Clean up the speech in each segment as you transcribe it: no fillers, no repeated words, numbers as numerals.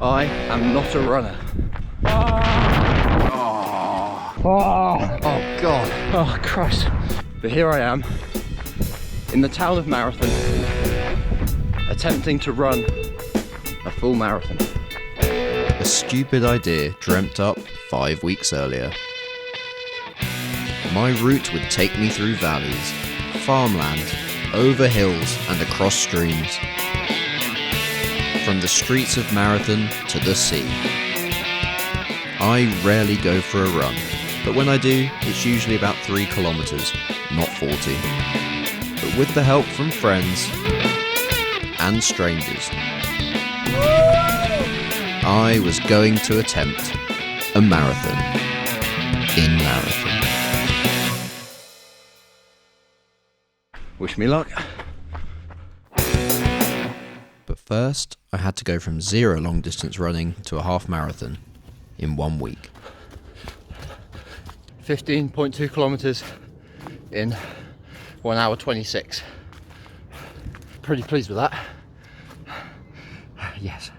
I am not a runner. Oh God, oh Christ. But here I am, in the town of Marathon, attempting to run a full marathon. A stupid idea dreamt up 5 weeks earlier. My route would take me through valleys, farmland, over hills and across streams. From the streets of Marathon to the sea. I rarely go for a run, but when I do, it's usually about 3 kilometers, not 40. But with the help from friends and strangers, I was going to attempt a marathon in Marathon. Wish me luck. But first, I had to go from 0 long distance running to a half marathon in 1 week. 15.2 kilometers in 1 hour 26. Pretty pleased with that. Yes.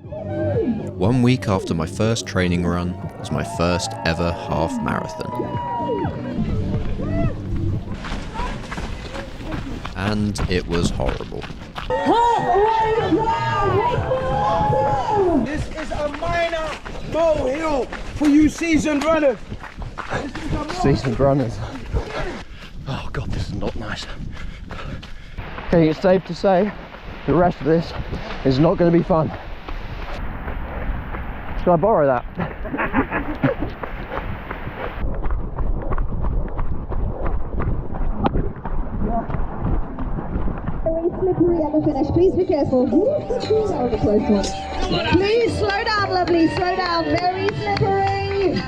One week after my first training run was my first ever half marathon. And it was horrible. This is a minor molehill for you seasoned runners. Seasoned runners. Oh God, this is not nice. I think it's safe to say the rest of this is not going to be fun. Should I borrow that? Very slippery at the finish. Please be careful. That was a close one. Please slow down, lovely. Slow down. Very slippery.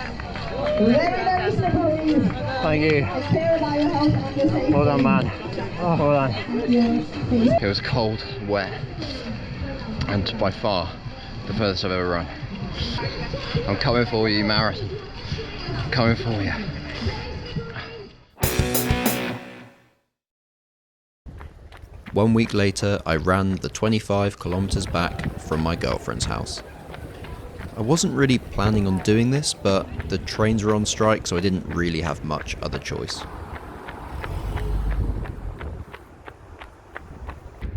Very slippery. Thank you. Take care about your health and your safety. Well done, man. Oh, well done. Yes, please. It was cold, wet, and by far the furthest I've ever run. I'm coming for you, Marathon. I'm coming for you. One week later, I ran the 25 kilometers back from my girlfriend's house. I wasn't really planning on doing this, but the trains were on strike, so I didn't really have much other choice.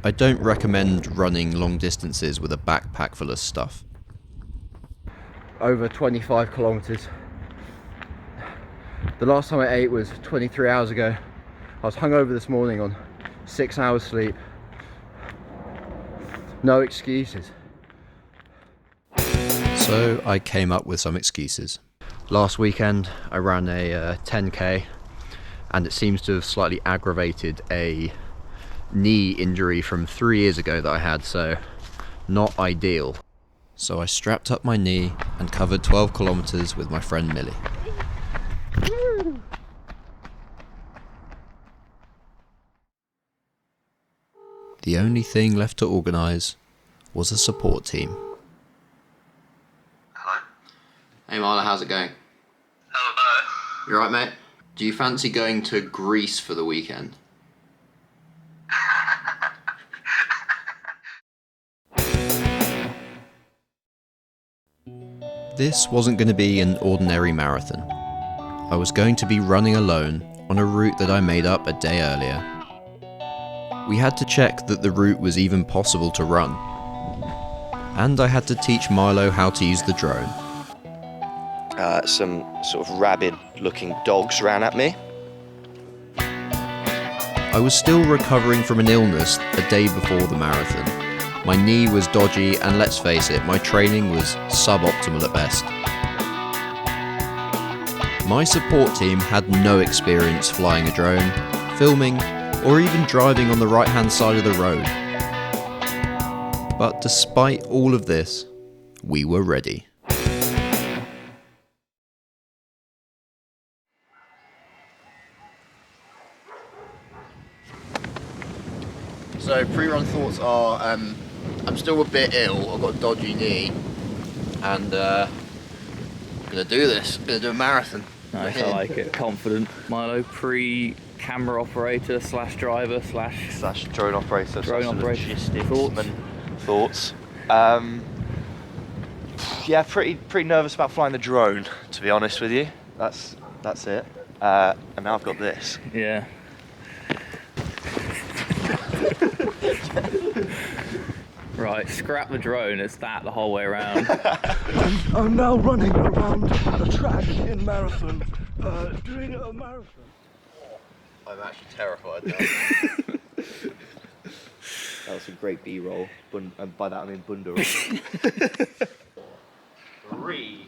I don't recommend running long distances with a backpack full of stuff. Over 25 kilometers. The last time I ate was 23 hours ago. I was hungover this morning on 6 hours sleep. No excuses. So I came up with some excuses. Last weekend I ran a 10k and it seems to have slightly aggravated a knee injury from 3 years ago that I had, so not ideal. So I strapped up my knee and covered 12 kilometers with my friend Millie. The only thing left to organise was a support team. Hello. Hey Marla, how's it going? Hello. You alright, mate? Do you fancy going to Greece for the weekend? This wasn't going to be an ordinary marathon. I was going to be running alone on a route that I made up a day earlier. We had to check that the route was even possible to run. And I had to teach Milo how to use the drone. Some sort of rabid-looking dogs ran at me. I was still recovering from an illness a day before the marathon. My knee was dodgy, and let's face it, my training was suboptimal at best. My support team had no experience flying a drone, filming, or even driving on the right-hand side of the road. But despite all of this, we were ready. So pre-run thoughts are, I'm still a bit ill, I've got a dodgy knee, and I'm going to do this, I'm going to do a marathon. Nice, I like it. Confident. Milo, pre camera operator slash driver slash drone operator. Drone sort of operator. logistics thoughts. Yeah, pretty nervous about flying the drone, to be honest with you. That's it. And now I've got this. Yeah. Right, scrap the drone, it's that the whole way around. I'm now running around a track in Marathon, doing a marathon. I'm actually terrified now. That was a great B-roll, and by that I mean bunda roll. 3,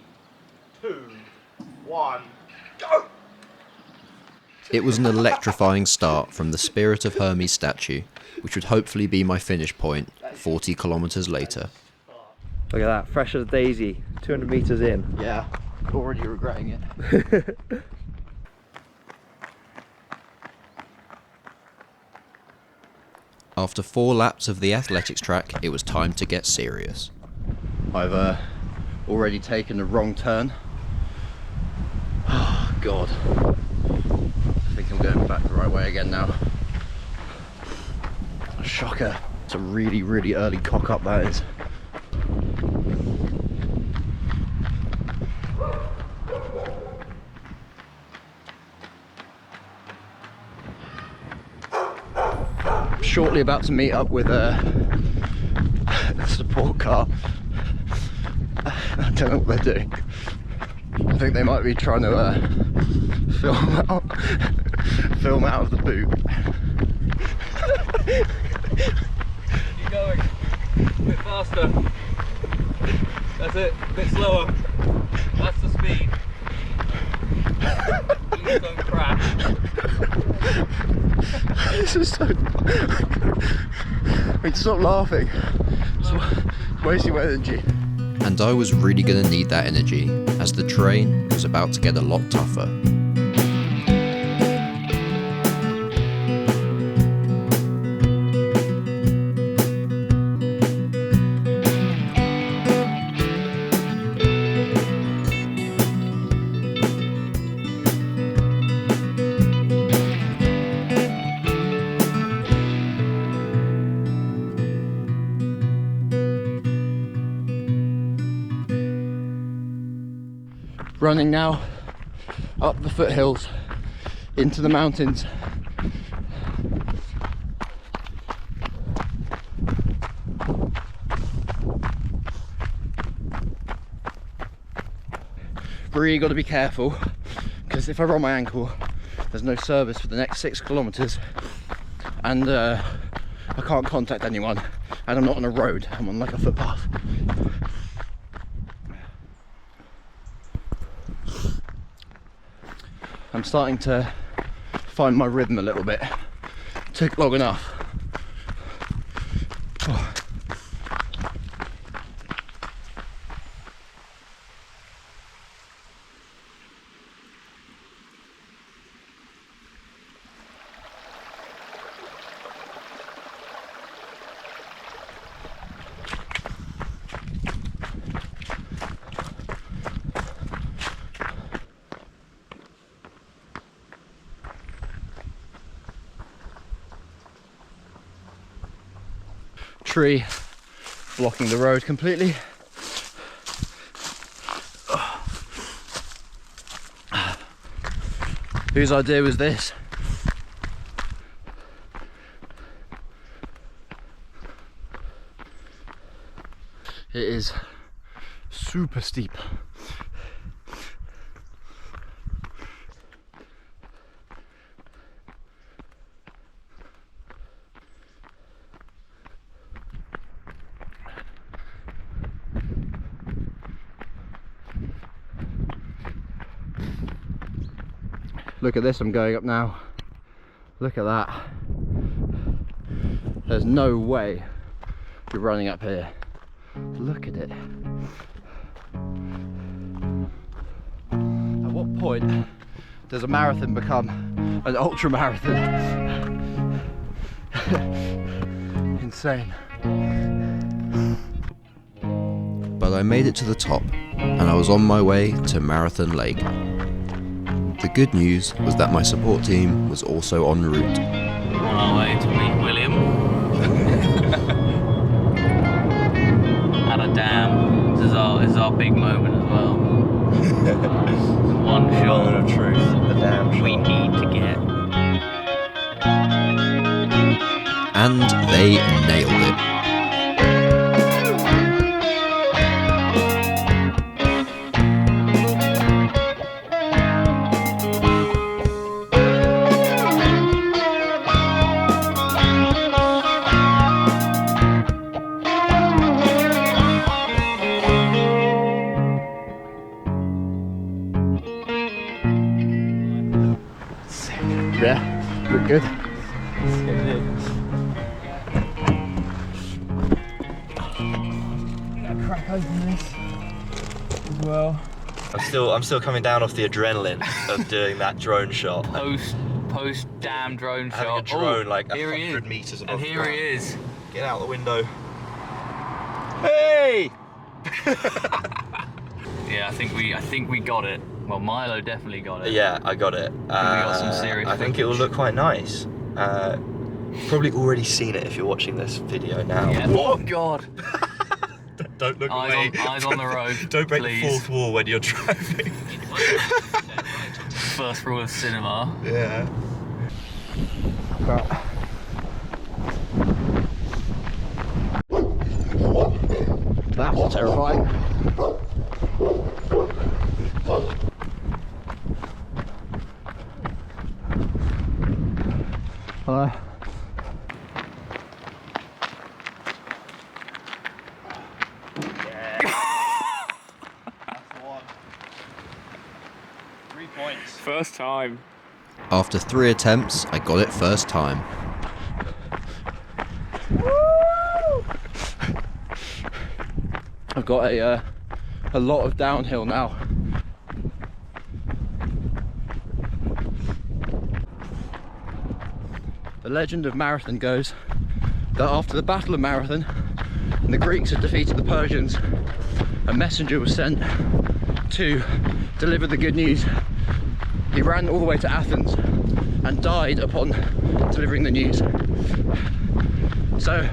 2, 1, go! It was an electrifying start from the Spirit of Hermes statue, which would hopefully be my finish point 40 kilometers later. Look at that, fresh as a daisy, 200 meters in. Yeah, already regretting it. After 4 laps of the athletics track, it was time to get serious. I've already taken the wrong turn. Oh God. I think I'm going back the right way again now. Shocker. It's a really, really early cock up, that is. Shortly about to meet up with a support car. I don't know what they're doing. I think they might be trying to film out of the boot. Keep going. A bit faster. That's it. A bit slower. That's the speed. Please don't crash. This is so... Wait, stop laughing. It's wasting my energy. And I was really going to need that energy, as the terrain was about to get a lot tougher. Running now up the foothills into the mountains. Really got to be careful, because if I roll my ankle, there's no service for the next 6 kilometers, and I can't contact anyone, and I'm not on a road, I'm on like a footpath. I'm starting to find my rhythm a little bit. Took long enough. Oh. Tree blocking the road completely. Whose idea was this? It is super steep. Look at this, I'm going up now. Look at that. There's no way you're running up here. Look at it. At what point does a marathon become an ultra marathon? Insane. But I made it to the top, and I was on my way to Marathon Lake. The good news was that my support team was also en route. On our way to meet William. At a dam. This is our big moment as well. One shot of truth, the damn shot. we need to get. And they nailed it. Yeah, look good. Crack open this as well. I'm still coming down off the adrenaline of doing that drone shot. Post damn drone Having shot. a drone Oh, like here he 100 is. meters above And the here he ground. is. Get out the window. Hey! Yeah, I think we got it. Well, Milo definitely got it. Yeah, I got it. got some serious I think it will footage. look quite nice. You've probably already seen it if you're watching this video now. Yeah. Oh God! Don't look Eyes on the road. Don't break please. the fourth wall when you're driving. First rule of cinema. Yeah. That was terrifying. Hello. That's the one. 3 points. First time. After 3 attempts, I got it first time. I've got a lot of downhill now. The legend of Marathon goes that after the Battle of Marathon, and the Greeks had defeated the Persians, a messenger was sent to deliver the good news. He ran all the way to Athens and died upon delivering the news. So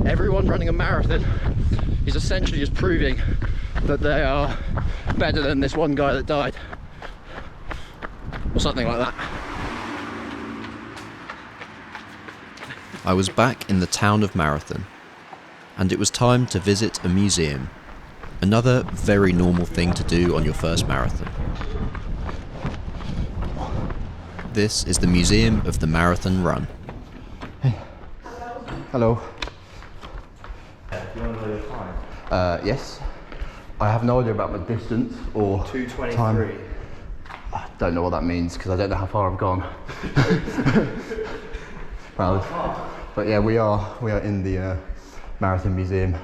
everyone running a marathon is essentially just proving that they are better than this one guy that died, or something like that. I was back in the town of Marathon, and it was time to visit a museum. Another very normal thing to do on your first marathon. This is the Museum of the Marathon Run. Hello. Do you want to know your time? Yes. I have no idea about my distance or 2:23. time. I don't know what that means because I don't know how far I've gone. Well, but yeah, we are in the Marathon Museum.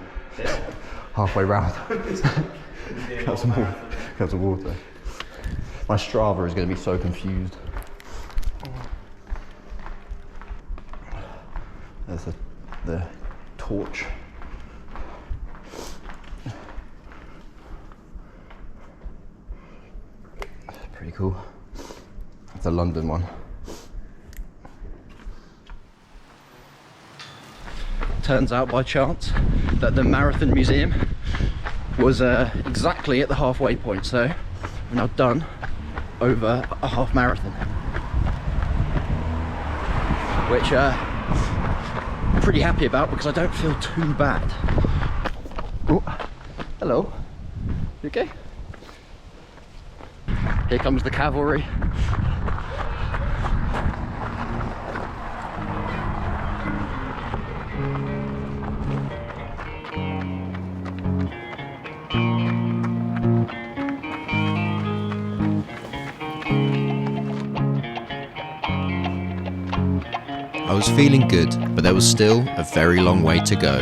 Halfway round. Got some water. My Strava is going to be so confused. There's the torch. Pretty cool. It's a London one. Turns out by chance that the Marathon Museum was exactly at the halfway point, so we've now done over a half marathon, which I'm pretty happy about because I don't feel too bad. Oh, hello. You okay? Here comes the cavalry. I was feeling good, but there was still a very long way to go.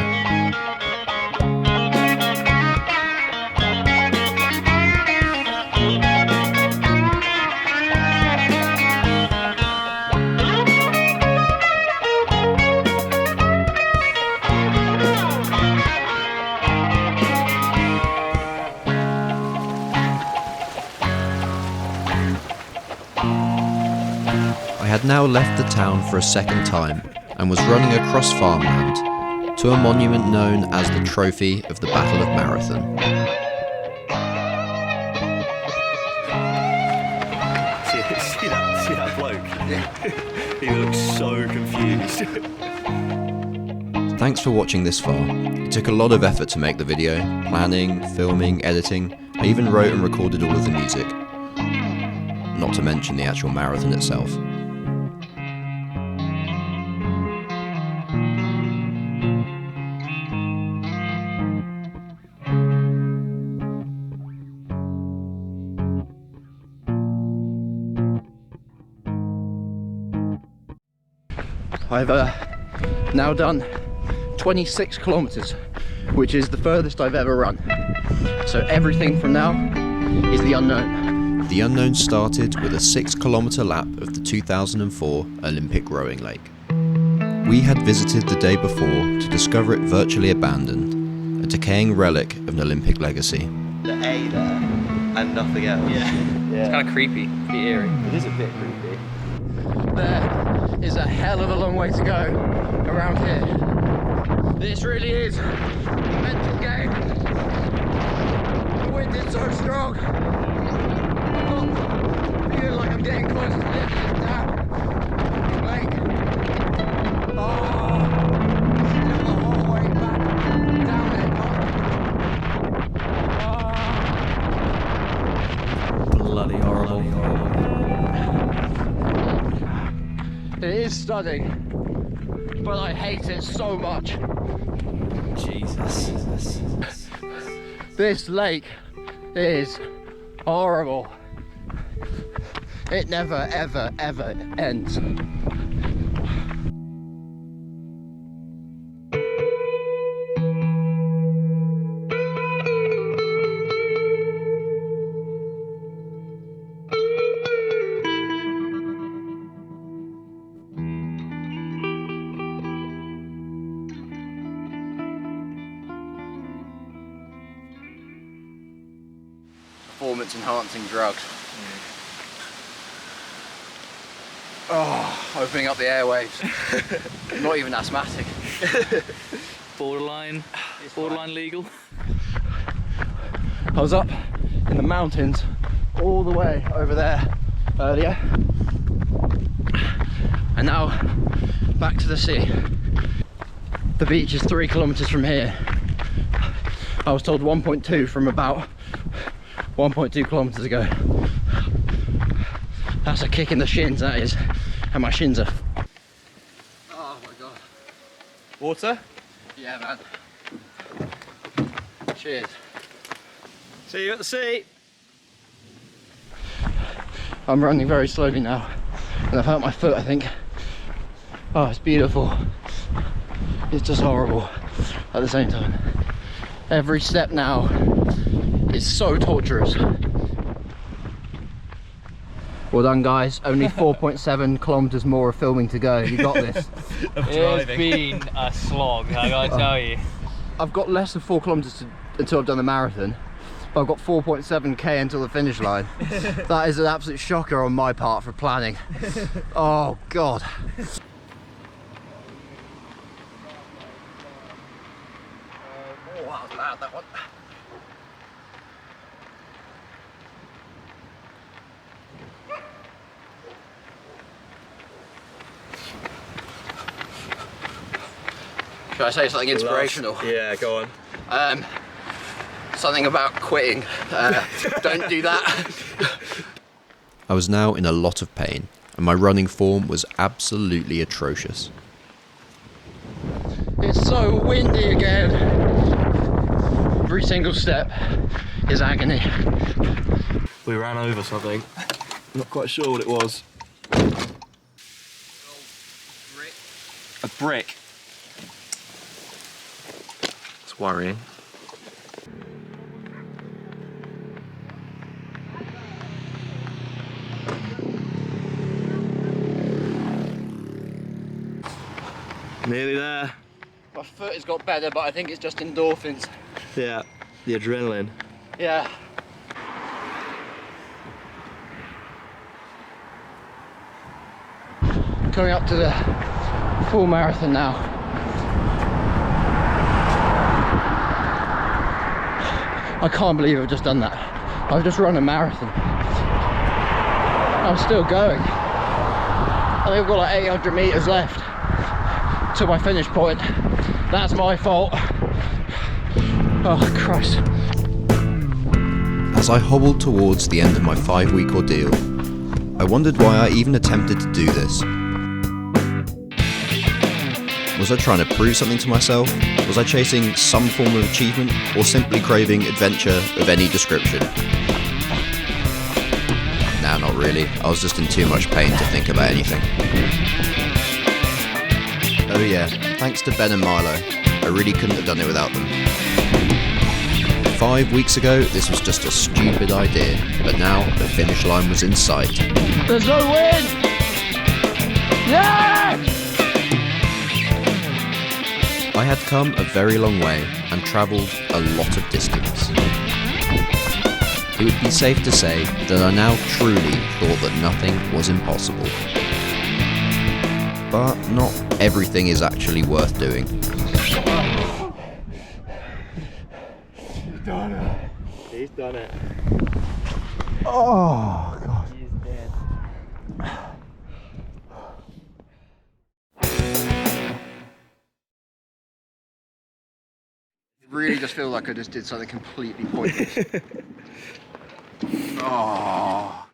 had now left the town for a second time and was running across farmland to a monument known as the Trophy of the Battle of Marathon. See that bloke? He looks so confused. Thanks for watching this far. It took a lot of effort to make the video, planning, filming, editing. I even wrote and recorded all of the music. Not to mention the actual marathon itself. I've now done 26 kilometers, which is the furthest I've ever run. So everything from now is the unknown. The unknown started with a 6-kilometer lap of the 2004 Olympic rowing lake. We had visited the day before to discover it virtually abandoned, a decaying relic of an Olympic legacy. The A there and nothing else. It's kind of creepy, pretty eerie. It is a bit creepy. There is a hell of a long way to go around here. This really is a mental game. The wind is so strong. I'm not feeling like I'm getting close to the end of this damn lake. Oh, still the whole way back down it. Bloody horrible. It is stunning, but I hate it so much. Jesus. This lake is horrible. It never, ever, ever ends. Performance enhancing drugs. Oh, opening up the airwaves. Not even asthmatic. Borderline legal. I was up in the mountains all the way over there earlier, and now back to the sea. The beach is 3 kilometers from here. I was told 1.2 from about 1.2 kilometers ago. That's a kick in the shins, that is. And my shins are... Oh my god. Water? Yeah, man. Cheers. See you at the sea. I'm running very slowly now, and I've hurt my foot, I think. Oh, it's beautiful. It's just horrible at the same time. Every step now is so torturous. Well done, guys. Only 4.7 kilometers more of filming to go. You got this. It's been a slog, I gotta tell you. I've got less than 4 kilometers until I've done the marathon. But I've got 4.7k until the finish line. That is an absolute shocker on my part for planning. Oh god. Oh, that was loud, that one. Should I say something inspirational? Yeah, go on. Something about quitting. Don't do that. I was now in a lot of pain, and my running form was absolutely atrocious. It's so windy again. Every single step is agony. We ran over something. Not quite sure what it was. A brick. It's worrying. Nearly there. My foot has got better, but I think it's just endorphins. Yeah, the adrenaline. Yeah. Coming up to the full marathon now. I can't believe I've just done that. I've just run a marathon. I'm still going. I think I've got like 800 meters left to my finish point. That's my fault. Oh Christ. As I hobbled towards the end of my 5-week ordeal, I wondered why I even attempted to do this. Was I trying to prove something to myself? Was I chasing some form of achievement, or simply craving adventure of any description? Nah, not really. I was just in too much pain to think about anything. Oh yeah, thanks to Ben and Milo. I really couldn't have done it without them. 5 weeks ago, this was just a stupid idea, but now the finish line was in sight. There's no wind! Yeah! I had come a very long way and travelled a lot of distance. It would be safe to say that I now truly thought that nothing was impossible. But not everything is actually worth doing. He's done it. Oh, God. He's dead. Really just feel like I just did something completely pointless. Oh.